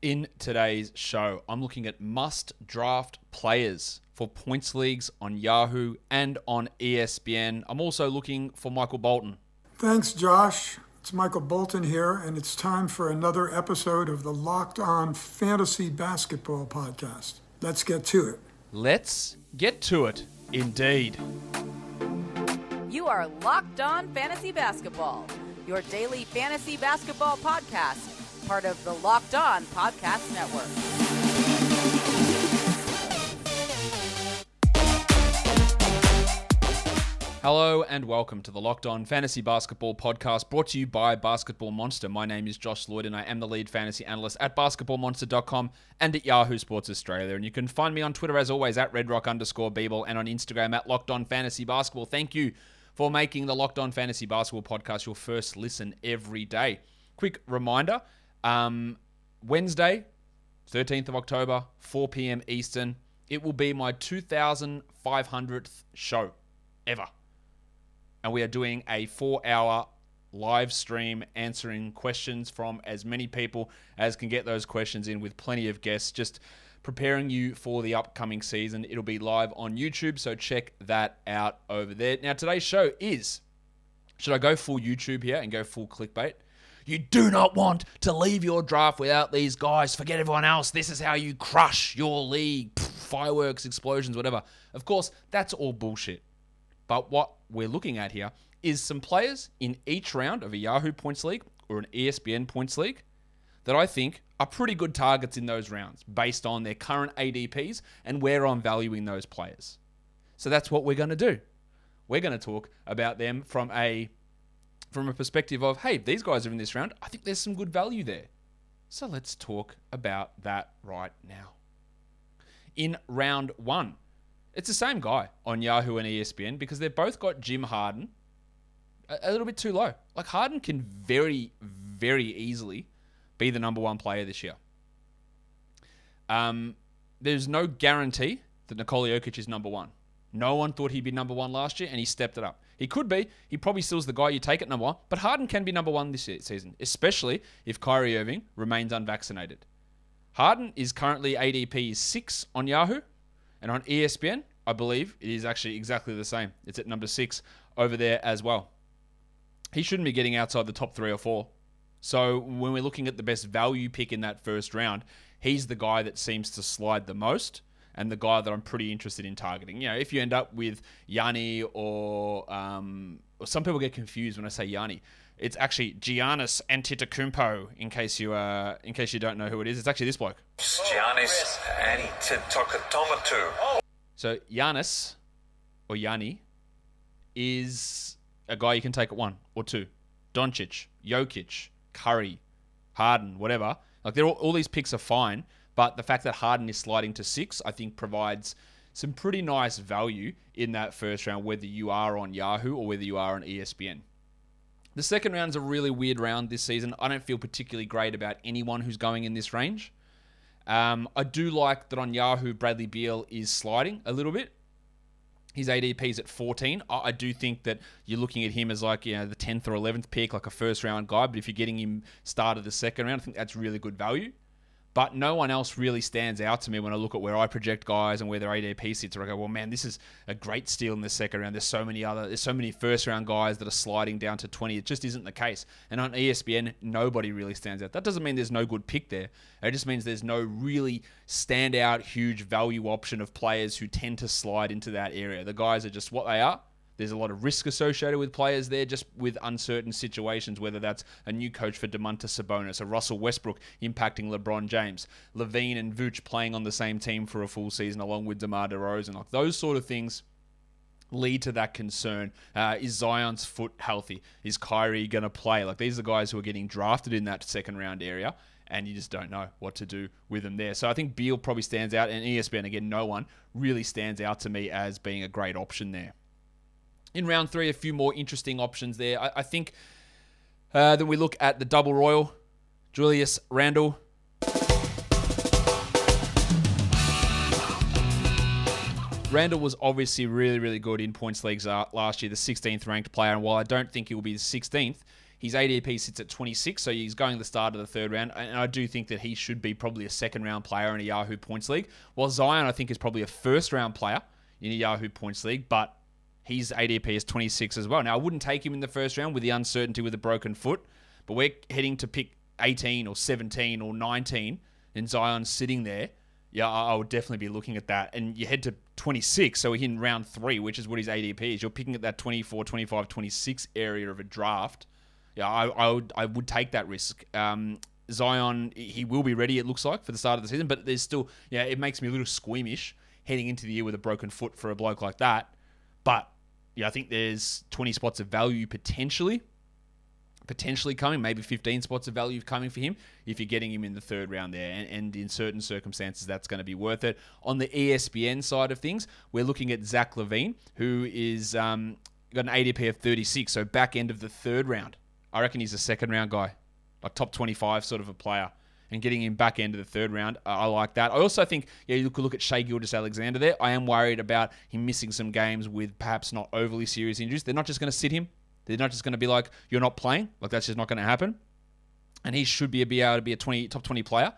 In today's show, I'm looking at must-draft players for points leagues on Yahoo and on ESPN. I'm also looking for Michael Bolton. Thanks, Josh. It's Michael Bolton here, and it's time for another episode of the Locked On Fantasy Basketball Podcast. Let's get to it. Let's get to it, indeed. You are Locked On Fantasy Basketball, your daily fantasy basketball podcast, part of the Locked On Podcast Network. Hello and welcome to the Locked On Fantasy Basketball Podcast, brought to you by Basketball Monster. My name is Josh Lloyd and I am the lead fantasy analyst at basketballmonster.com and at Yahoo Sports Australia. And you can find me on Twitter as always at redrock_bball and on Instagram at Locked On Fantasy Basketball. Thank you for making the Locked On Fantasy Basketball Podcast your first listen every day. Quick reminder, Wednesday, 13th of October, 4 p.m. Eastern, it will be my 2,500th show ever. And we are doing a 4-hour live stream answering questions from as many people as can get those questions in, with plenty of guests, just preparing you for the upcoming season. It'll be live on YouTube, so check that out over there. Now, today's show is, should I go full YouTube here and go full clickbait? You do not want to leave your draft without these guys. Forget everyone else. This is how you crush your league. Fireworks, explosions, whatever. Of course, that's all bullshit. But what we're looking at here is some players in each round of a Yahoo points league or an ESPN points league that I think are pretty good targets in those rounds based on their current ADPs and where I'm valuing those players. So that's what we're going to do. We're going to talk about them from a perspective of, hey, these guys are in this round. I think there's some good value there. So let's talk about that right now. In round one, it's the same guy on Yahoo and ESPN because they've both got Jim Harden a little bit too low. Like, Harden can very, very easily be the number one player this year. There's no guarantee that Nikola Jokic is number one. No one thought he'd be number one last year, and he stepped it up. He could be. He probably still is the guy you take at number one, but Harden can be number one this season, especially if Kyrie Irving remains unvaccinated. Harden is currently ADP 6 on Yahoo, and on ESPN, I believe it is actually exactly the same. It's at number 6 over there as well. He shouldn't be getting outside the top 3 or 4. So when we're looking at the best value pick in that first round, he's the guy that seems to slide the most and the guy that I'm pretty interested in targeting. You know, if you end up with Yanni or some people get confused when I say Yanni. It's actually Giannis Antetokounmpo, in case you don't know who it is. It's actually this bloke. Giannis Antetokounmpo. So Giannis, or Yanni, is a guy you can take at 1 or 2. Doncic, Jokic, Curry, Harden, whatever. Like, all these picks are fine, but the fact that Harden is sliding to 6, I think, provides some pretty nice value in that first round, whether you are on Yahoo or whether you are on ESPN. The second round is a really weird round this season. I don't feel particularly great about anyone who's going in this range. I do like that on Yahoo, Bradley Beal is sliding a little bit. His ADP is at 14. I do think that you're looking at him as like, you know, the 10th or 11th pick, like a first round guy. But if you're getting him started the second round, I think that's really good value. But no one else really stands out to me when I look at where I project guys and where their ADP sits. Where I go, well, man, this is a great steal in the second round. There's so many first round guys that are sliding down to 20. It just isn't the case. And on ESPN, nobody really stands out. That doesn't mean there's no good pick there. It just means there's no really standout, huge value option of players who tend to slide into that area. The guys are just what they are. There's a lot of risk associated with players there, just with uncertain situations, whether that's a new coach for Domantas Sabonis, a Russell Westbrook impacting LeBron James, Levine and Vooch playing on the same team for a full season along with DeMar DeRozan. Like, those sort of things lead to that concern. Is Zion's foot healthy? Is Kyrie going to play? Like, these are the guys who are getting drafted in that second round area, and you just don't know what to do with them there. So I think Beal probably stands out, and ESPN, again, no one really stands out to me as being a great option there. In round 3, a few more interesting options there. I think then we look at the double royal, Julius Randle. Randle was obviously really, really good in points leagues last year, the 16th ranked player. And while I don't think he will be the 16th, His ADP sits at 26, so he's going to the start of the third round, and I do think that he should be probably a second-round player in a Yahoo points league, while Zion, I think, is probably a first-round player in a Yahoo points league, but his ADP is 26 as well. Now, I wouldn't take him in the first round with the uncertainty with a broken foot, but we're heading to pick 18 or 17 or 19, and Zion's sitting there. Yeah, I would definitely be looking at that. And you head to 26, so we're in round 3, which is what his ADP is. You're picking at that 24, 25, 26 area of a draft. Yeah, I would take that risk. Zion, he will be ready, it looks like, for the start of the season, but there's still, yeah, it makes me a little squeamish heading into the year with a broken foot for a bloke like that. But, yeah, I think there's 20 spots of value potentially coming, maybe 15 spots of value coming for him if you're getting him in the third round there. And in certain circumstances, that's going to be worth it. On the ESPN side of things, we're looking at Zach LaVine, who is got an ADP of 36, so back end of the third round. I reckon he's a second-round guy, like top 25 sort of a player. And getting him back end of the third round, I like that. I also think, yeah, you could look at Shai Gilgeous-Alexander there. I am worried about him missing some games with perhaps not overly serious injuries. They're not just going to sit him. They're not just going to be like, you're not playing. Like, that's just not going to happen. And he should be able to be a top 20 player.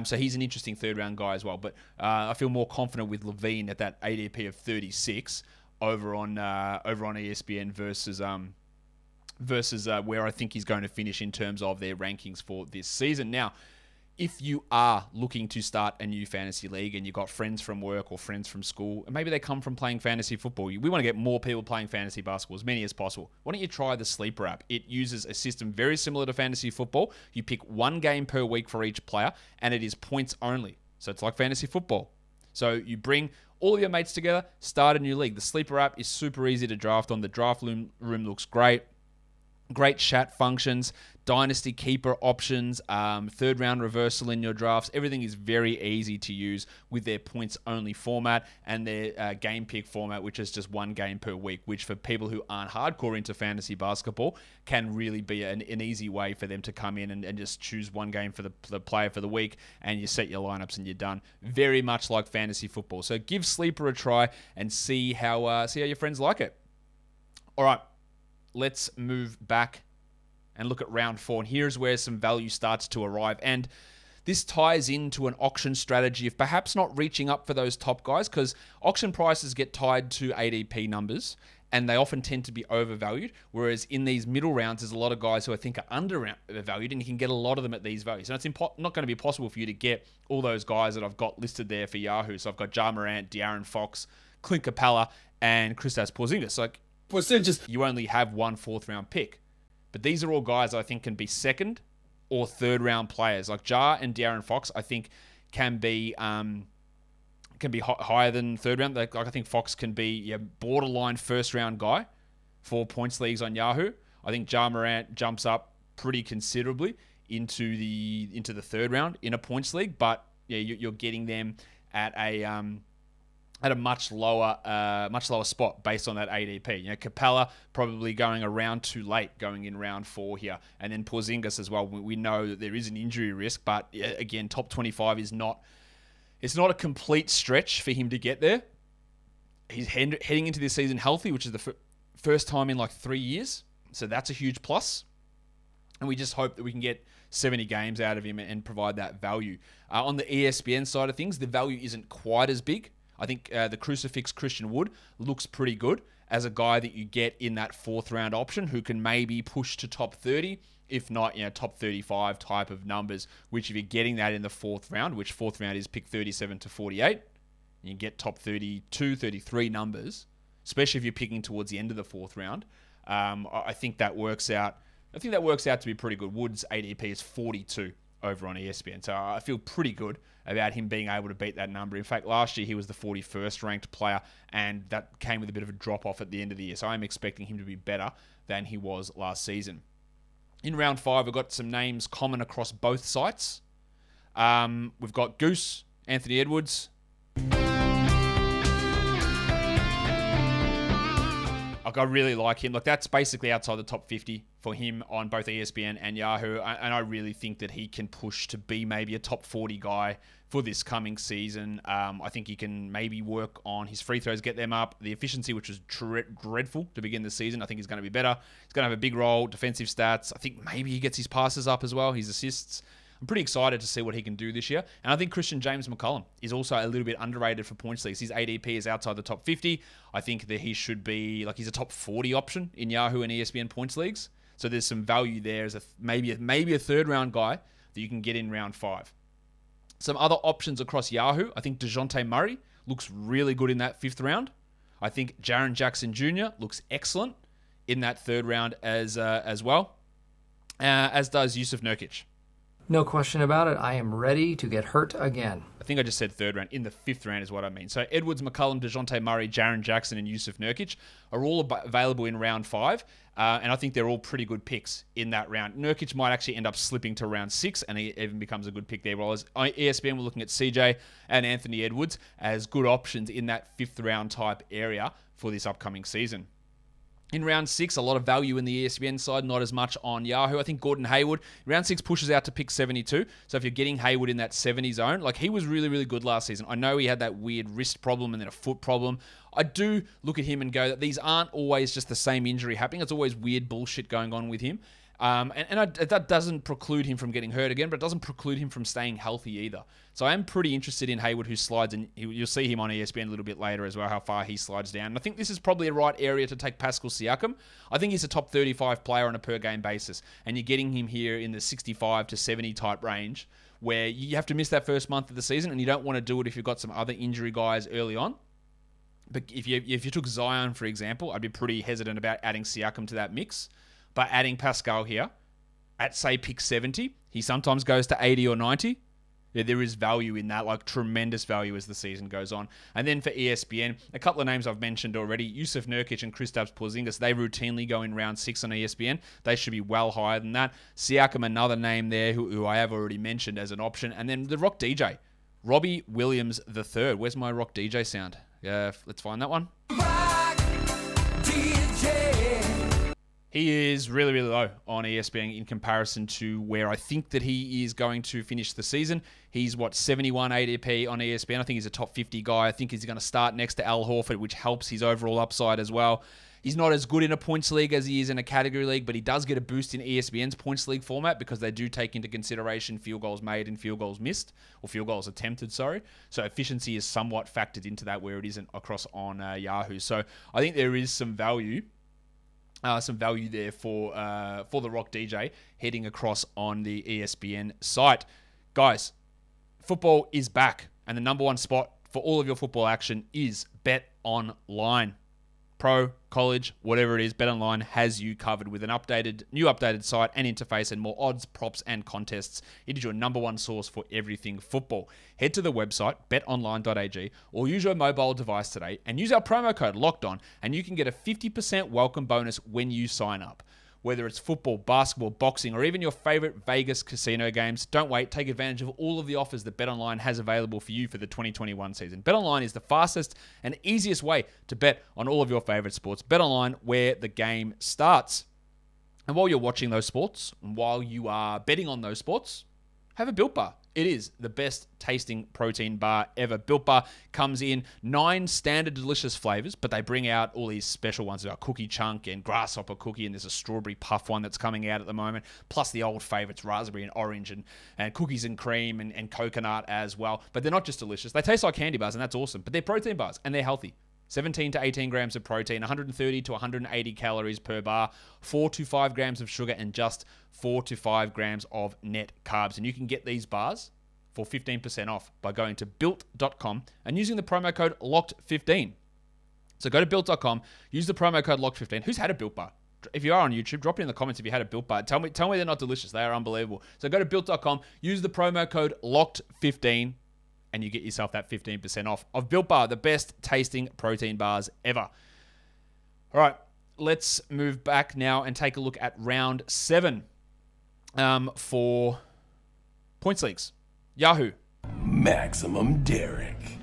So he's an interesting third-round guy as well. But I feel more confident with LaVine at that ADP of 36 over on ESPN versus where I think he's going to finish in terms of their rankings for this season. Now, if you are looking to start a new fantasy league and you've got friends from work or friends from school, and maybe they come from playing fantasy football, we want to get more people playing fantasy basketball, as many as possible. Why don't you try the Sleeper app? It uses a system very similar to fantasy football. You pick one game per week for each player, and it is points only. So it's like fantasy football. So you bring all of your mates together, start a new league. The Sleeper app is super easy to draft on. The draft room looks great. Great chat functions, dynasty keeper options, third round reversal in your drafts. Everything is very easy to use with their points only format and their game pick format, which is just one game per week, which for people who aren't hardcore into fantasy basketball can really be an easy way for them to come in and just choose one game for the player for the week, and you set your lineups and you're done. Very much like fantasy football. So give Sleeper a try and see how your friends like it. All right. Let's move back and look at round 4. And here's where some value starts to arrive. And this ties into an auction strategy of perhaps not reaching up for those top guys, because auction prices get tied to ADP numbers and they often tend to be overvalued. Whereas in these middle rounds, there's a lot of guys who I think are undervalued, and you can get a lot of them at these values. And it's not going to be possible for you to get all those guys that I've got listed there for Yahoo. So I've got Ja Morant, De'Aaron Fox, Clint Capella, and Kristaps Porzingis. Like, you only have one fourth-round pick. But these are all guys I think can be second or third-round players. Like Ja and De'Aaron Fox, I think can be higher than third round. Like I think Fox can be borderline first-round guy for points leagues on Yahoo. I think Ja Morant jumps up pretty considerably into the third round in a points league. But yeah, you're getting them at a much lower spot based on that ADP. You know, Capella probably going around too late, going in round 4 here, and then Porzingis as well. We know that there is an injury risk, but again, top 25 is not. It's not a complete stretch for him to get there. He's heading into this season healthy, which is the first time in like 3 years, so that's a huge plus. And we just hope that we can get 70 games out of him and provide that value. On the ESPN side of things, the value isn't quite as big. I think the Crucifix Christian Wood looks pretty good as a guy that you get in that fourth round option who can maybe push to top 30, if not, top 35 type of numbers, which if you're getting that in the fourth round, which fourth round is pick 37 to 48, you get top 32, 33 numbers, especially if you're picking towards the end of the fourth round. I think that works out. I think that works out to be pretty good. Wood's ADP is 42 over on ESPN. So I feel pretty good about him being able to beat that number. In fact, last year he was the 41st ranked player, and that came with a bit of a drop-off at the end of the year. So I'm expecting him to be better than he was last season. In round 5, we've got some names common across both sites. We've got Goose, Anthony Edwards. I Like, I really like him. Like, that's basically outside the top 50 for him on both ESPN and Yahoo. And I really think that he can push to be maybe a top 40 guy for this coming season. I think he can maybe work on his free throws, get them up. The efficiency, which was dreadful to begin the season, I think he's going to be better. He's going to have a big role, defensive stats. I think maybe he gets his passes up as well, his assists. I'm pretty excited to see what he can do this year. And I think Christian James McCollum is also a little bit underrated for points leagues. His ADP is outside the top 50. I think that he should be, like, he's a top 40 option in Yahoo and ESPN points leagues. So there's some value there as maybe a third round guy that you can get in round 5. Some other options across Yahoo. I think DeJounte Murray looks really good in that 5th round. I think Jaren Jackson Jr. looks excellent in that 3rd round as well. As does Jusuf Nurkic. No question about it. I am ready to get hurt again. I think I just said 3rd round. In the 5th round is what I mean. So Edwards, McCollum, DeJounte Murray, Jaren Jackson, and Jusuf Nurkic are all available in round 5. And I think they're all pretty good picks in that round. Nurkic might actually end up slipping to round 6, and he even becomes a good pick there. Whereas ESPN were looking at CJ and Anthony Edwards as good options in that 5th round type area for this upcoming season. In round 6, a lot of value in the ESPN side, not as much on Yahoo. I think Gordon Hayward, round 6 pushes out to pick 72. So if you're getting Hayward in that 70 zone, like, he was really, really good last season. I know he had that weird wrist problem and then a foot problem. I do look at him and go that these aren't always just the same injury happening. It's always weird bullshit going on with him. That doesn't preclude him from getting hurt again, but it doesn't preclude him from staying healthy either. So I am pretty interested in Hayward, who slides, and you'll see him on ESPN a little bit later as well, how far he slides down. And I think this is probably a right area to take PASCAL SIAKAM. I think he's a top 35 player on a per-game basis, and you're getting him here in the 65 to 70 type range, where you have to miss that first month of the season, and you don't want to do it if you've got some other injury guys early on. But if you took Zion, for example, I'd be pretty hesitant about adding Siakam to that mix. But adding PASCAL here at, say, pick 70, he sometimes goes to 80 or 90. Yeah, there is value in that, like tremendous value as the season goes on. And then for ESPN, a couple of names I've mentioned already, Jusuf Nurkic and Kristaps Porzingis, they routinely go in round 6 on ESPN. They should be well higher than that. Siakam, another name there who I have already mentioned as an option. And then the Rock DJ, Robbie Williams III. Where's my Rock DJ sound? Let's find that one. Rock DJ. He is really, really low on ESPN in comparison to where I think that he is going to finish the season. He's, 71 ADP on ESPN. I think he's a top 50 guy. I think he's going to start next to Al Horford, which helps his overall upside as well. He's not as good in a points league as he is in a category league, but he does get a boost in ESPN's points league format because they do take into consideration field goals made and field goals missed, or field goals attempted, sorry. So efficiency is somewhat factored into that where it isn't across on Yahoo. So I think there is some value. Some value there for the Rock DJ heading across on the ESPN site. Guys, football is back, and the number one spot for all of your football action is Bet Online. Pro, college, whatever it is, Bet Online has you covered with an new updated site and interface and more odds, props, and contests. It is your number one source for everything football. Head to the website, betonline.ag, or use your mobile device today and use our promo code LOCKEDON, and you can get a 50% welcome bonus when you sign up. Whether it's football, basketball, boxing, or even your favorite Vegas casino games, don't wait. Take advantage of all of the offers that BetOnline has available for you for the 2021 season. BetOnline is the fastest and easiest way to bet on all of your favorite sports. BetOnline, where the game starts. And while you're watching those sports, and while you are betting on those sports, have a Built Bar. It is the best tasting protein bar ever. Built Bar comes in 9 standard delicious flavors, but they bring out all these special ones. They've got cookie chunk and grasshopper cookie, and there's a strawberry puff one that's coming out at the moment, plus the old favorites, raspberry and orange, and cookies and cream and coconut as well. But they're not just delicious. They taste like candy bars, and that's awesome. But they're protein bars, and they're healthy. 17 to 18 grams of protein, 130 to 180 calories per bar, 4 to 5 grams of sugar, and just 4 to 5 grams of net carbs. And you can get these bars for 15% off by going to built.com and using the promo code LOCKED15. So go to built.com, use the promo code LOCKED15. Who's had a Built Bar? If you are on YouTube, drop it in the comments if you had a Built Bar. Tell me they're not delicious. They are unbelievable. So go to built.com, use the promo code LOCKED15, and you get yourself that 15% off of Built Bar, the best tasting protein bars ever. All right, let's move back now and take a look at round 7 for points leagues. Yahoo. Maximum Derrick.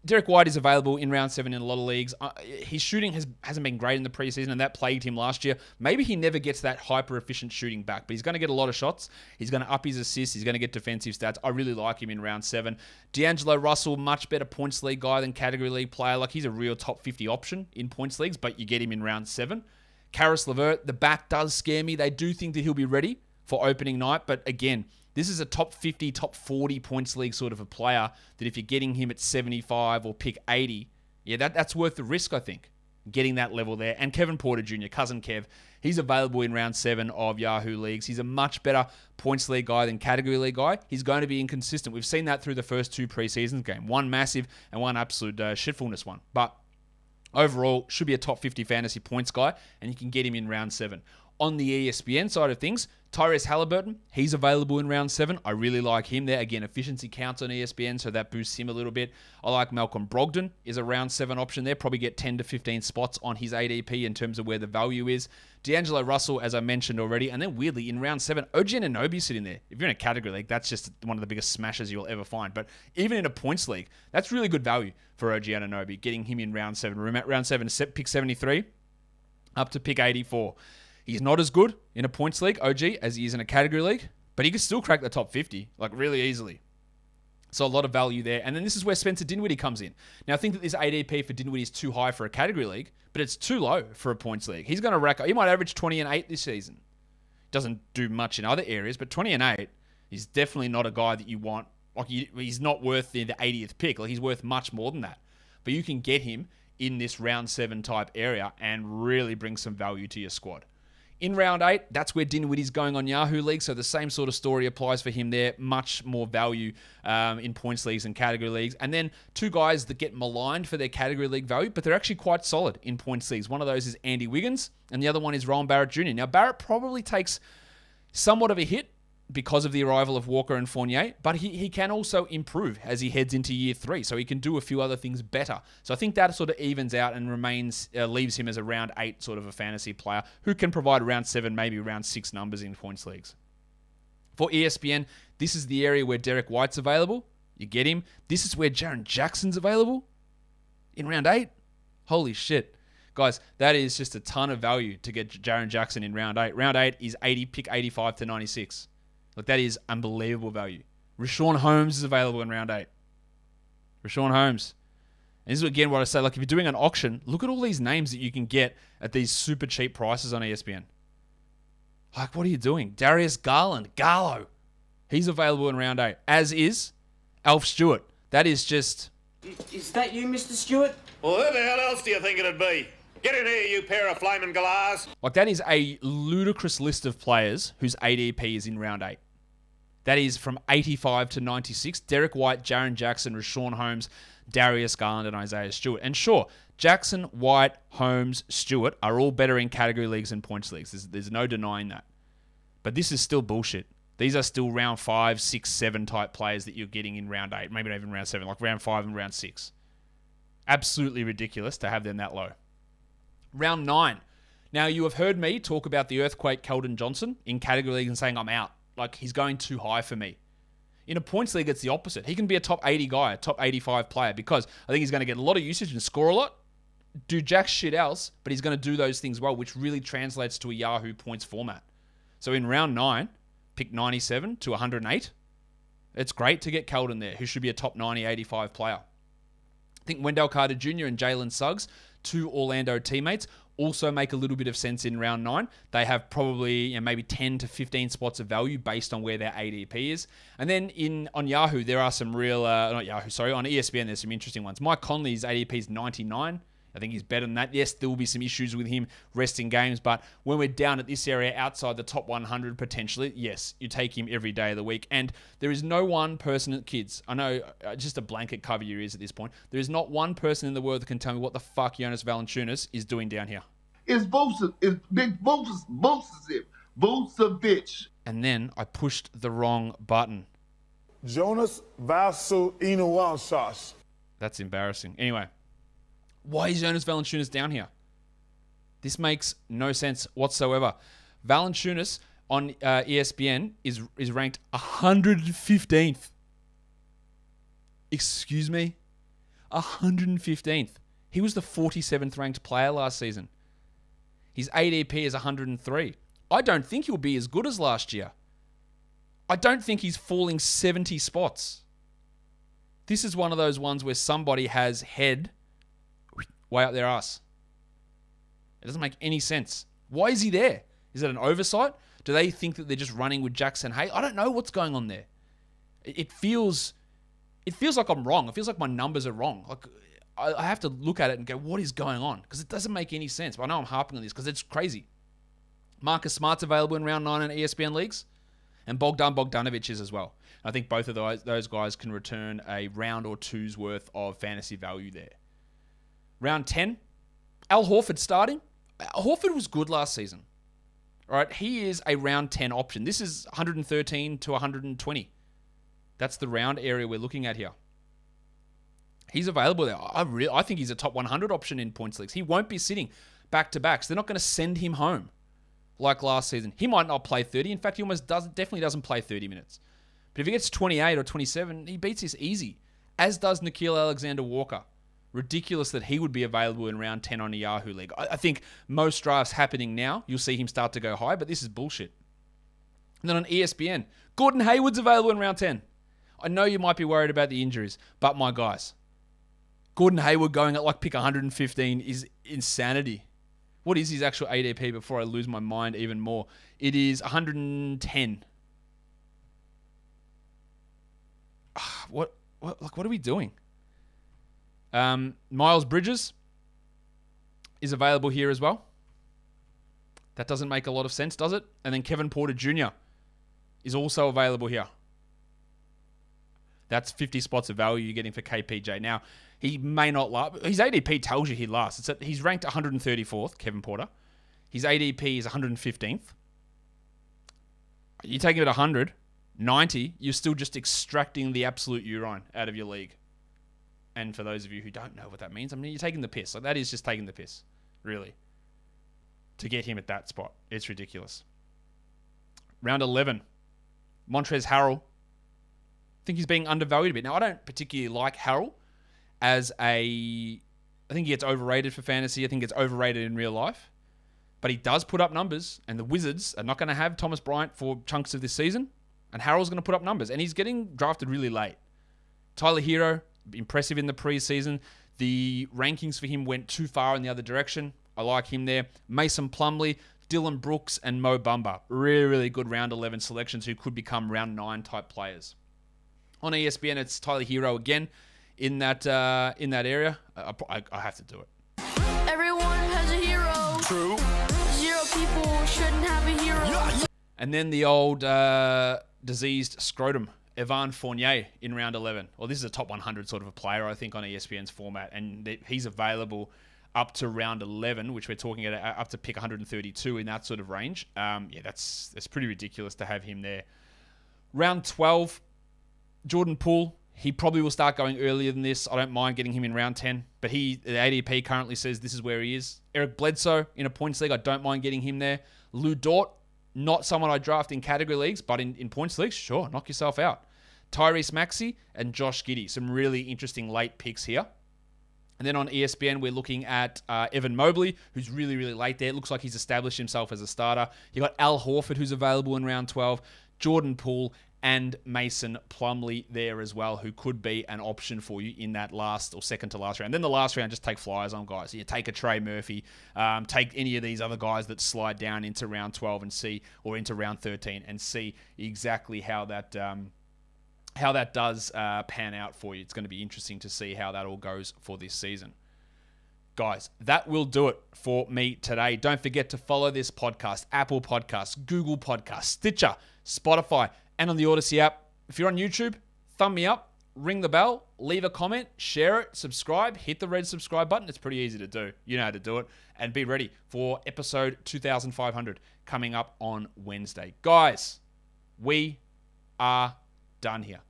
Derrick White is available in round 7 in a lot of leagues. His shooting hasn't been great in the preseason, and that plagued him last year. Maybe he never gets that hyper-efficient shooting back, but he's going to get a lot of shots. He's going to up his assists. He's going to get defensive stats. I really like him in round 7. D'Angelo Russell, much better points league guy than category league player. Like, he's a real top 50 option in points leagues, but you get him in round 7. CARIS LEVERT, the back does scare me. They do think that he'll be ready for opening night, but again, this is a top 50, top 40 points league sort of a player that if you're getting him at 75 or pick 80, yeah, that's worth the risk, I think, getting that level there. And Kevin Porter Jr., cousin Kev, he's available in round 7 of Yahoo leagues. He's a much better points league guy than category league guy. He's going to be inconsistent. We've seen that through the first 2 preseasons game. One massive and one absolute shitfulness one. But overall, should be a top 50 fantasy points guy, and you can get him in round 7. On the ESPN side of things, Tyrese Halliburton, he's available in round 7. I really like him there. Again, efficiency counts on ESPN, so that boosts him a little bit. I like Malcolm Brogdon is a round 7 option there. Probably get 10 to 15 spots on his ADP in terms of where the value is. D'Angelo Russell, as I mentioned already. And then weirdly, in round 7, OG Anunoby sitting there. If you're in a category league, that's just one of the biggest smashes you'll ever find. But even in a points league, that's really good value for OG Anunoby, getting him in round 7. Remember, round 7, pick 73 up to pick 84. He's not as good in a points league, OG, as he is in a category league, but he can still crack the top 50, like really easily. So a lot of value there. And then this is where Spencer Dinwiddie comes in. Now, I think that this ADP for Dinwiddie is too high for a category league, but it's too low for a points league. He's going to rack up. He might average 20 and 8 this season. Doesn't do much in other areas, but 20 and 8 is definitely not a guy that you want. Like, he's not worth the 80th pick. Like, he's worth much more than that. But you can get him in this round 7 type area and really bring some value to your squad. In round 8, that's where Dinwiddie's going on Yahoo League, so the same sort of story applies for him there. Much more value in points leagues and category leagues. And then 2 guys that get maligned for their category league value, but they're actually quite solid in points leagues. One of those is Andy Wiggins, and the other one is Rowan Barrett Jr. Now, Barrett probably takes somewhat of a hit because of the arrival of Walker and Fournier, but he can also improve as he heads into year 3, so he can do a few other things better. So I think that sort of evens out and leaves him as a round 8 sort of a fantasy player who can provide round 7, maybe round 6 numbers in points leagues. For ESPN, this is the area where Derrick White's available. You get him. This is where Jaren Jackson's available in round 8. Holy shit. Guys, that is just a ton of value to get Jaren Jackson in round 8. Round 8 is pick 85 to 96. Look, that is unbelievable value. Rashawn Holmes is available in round 8. Rashawn Holmes. And this is, again, what I say. Like, if you're doing an auction, look at all these names that you can get at these super cheap prices on ESPN. Like, what are you doing? Darius Garland. Garlo. He's available in round 8. As is Alf Stewart. That is just... Is that you, Mr. Stewart? Well, who the hell else do you think it'd be? Get in here, you pair of flaming galahs. Like, that is a ludicrous list of players whose ADP is in round 8. That is from 85 to 96. Derrick White, Jaren Jackson, Rashawn Holmes, Darius Garland, and Isaiah Stewart. And sure, Jackson, White, Holmes, Stewart are all better in category leagues and points leagues. There's no denying that. But this is still bullshit. These are still round 5, 6, 7 type players that you're getting in round 8. Maybe not even round 7, like round 5 and round 6. Absolutely ridiculous to have them that low. Round 9. Now, you have heard me talk about the Earthquake Keldon Johnson in category league and saying I'm out. Like, he's going too high for me. In a points league, it's the opposite. He can be a top 80 guy, a top 85 player, because I think he's going to get a lot of usage and score a lot, do jack shit else, but he's going to do those things well, which really translates to a Yahoo points format. So in round 9, pick 97 to 108. It's great to get Keldon there, who should be a top 90, 85 player. I think Wendell Carter Jr. and Jalen Suggs, 2 Orlando teammates, also make a little bit of sense in round 9. They have probably maybe 10 to 15 spots of value based on where their ADP is. And then on Yahoo, there are some real, on ESPN, there's some interesting ones. Mike Conley's ADP is 99. I think he's better than that. Yes, there will be some issues with him resting games, but when we're down at this area outside the top 100 potentially, yes, you take him every day of the week. And there is no one person, kids, I know, just a blanket cover your ears at this point. There is not one person in the world that can tell me what the fuck Jonas Valanciunas is doing down here. It's Big Vucevic. And then I pushed the wrong button. Jonas Valanciunas. That's embarrassing. Anyway. Why is Jonas Valanciunas down here? This makes no sense whatsoever. Valanciunas on ESPN is ranked 115th. Excuse me? 115th. He was the 47th ranked player last season. His ADP is 103. I don't think he'll be as good as last year. I don't think he's falling 70 spots. This is one of those ones where somebody has head way up their ass. It doesn't make any sense. Why is he there? Is it an oversight? Do they think that they're just running with Jackson Hay? I don't know what's going on there. It feels like I'm wrong. It feels like my numbers are wrong. Like I have to look at it and go, what is going on? Because it doesn't make any sense. But I know I'm harping on this because it's crazy. Marcus Smart's available in round 9 in ESPN leagues. And Bogdan Bogdanovic is as well. I think both of those guys can return a round or two's worth of fantasy value there. Round 10, Al Horford starting. Horford was good last season. All right, he is a round 10 option. This is 113 to 120. That's the round area we're looking at here. He's available there. I think he's a top 100 option in points leagues. He won't be sitting back-to-backs. They're not going to send him home like last season. He might not play 30. In fact, he definitely doesn't play 30 minutes. But if he gets 28 or 27, he beats this easy, as does NICKEIL Alexander-Walker. Ridiculous that he would be available in round 10 on a Yahoo league. I think most drafts happening now, you'll see him start to go high, but this is bullshit. And then on ESPN, Gordon Hayward's available in round 10. I know you might be worried about the injuries, but my guys, Gordon Hayward going at like pick 115 is insanity. What is his actual ADP before I lose my mind even more? It is 110. What are we doing? Miles Bridges is available here as well. That doesn't make a lot of sense, does it? And then Kevin Porter Jr. is also available here. That's 50 spots of value you're getting for KPJ. Now, he may not last. His ADP tells you he lasts. He's ranked 134th, Kevin Porter. His ADP is 115th. You take him at 100, 90, you're still just extracting the absolute urine out of your league. And for those of you who don't know what that means, I mean, you're taking the piss. Like, that is just taking the piss, really, to get him at that spot. It's ridiculous. Round 11, Montrezl Harrell. I think he's being undervalued a bit. Now, I don't particularly like Harrell as I think he gets overrated for fantasy. I think he gets overrated in real life. But he does put up numbers, and the Wizards are not going to have Thomas Bryant for chunks of this season. And Harrell's going to put up numbers. And he's getting drafted really late. Tyler Herro, impressive in the preseason. The rankings for him went too far in the other direction. I like him there. Mason Plumlee, Dillon Brooks, and Mo Bamba. Really, really good round 11 selections who could become round 9 type players. On ESPN, it's Tyler Herro again in that area. I have to do it. Everyone has a hero. True. 0 people shouldn't have a hero. Yeah. And then the old diseased scrotum, Evan Fournier in round 11. Well, this is a top 100 sort of a player, I think, on ESPN's format. And he's available up to round 11, which we're talking at up to pick 132 in that sort of range. Yeah, that's pretty ridiculous to have him there. Round 12, Jordan Poole. He probably will start going earlier than this. I don't mind getting him in round 10. But the ADP currently says this is where he is. Eric Bledsoe in a points league. I don't mind getting him there. Lou Dort, not someone I draft in category leagues, but in points leagues, sure, knock yourself out. Tyrese Maxey and Josh Giddey. Some really interesting late picks here. And then on ESPN, we're looking at Evan Mobley, who's really, really late there. It looks like he's established himself as a starter. You got Al Horford, who's available in round 12. Jordan Poole and Mason Plumlee there as well, who could be an option for you in that last or second to last round. Then the last round, just take flyers on guys. You take a Trey Murphy, take any of these other guys that slide down into round 12 and see, or into round 13 and see exactly how that does pan out for you. It's going to be interesting to see how that all goes for this season. Guys, that will do it for me today. Don't forget to follow this podcast, Apple Podcasts, Google Podcasts, Stitcher, Spotify, and on the Odyssey app. If you're on YouTube, thumb me up, ring the bell, leave a comment, share it, subscribe, hit the red subscribe button. It's pretty easy to do. You know how to do it. And be ready for episode 2500 coming up on Wednesday. Guys, we are done here.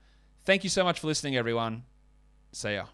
Thank you so much for listening, everyone. See ya.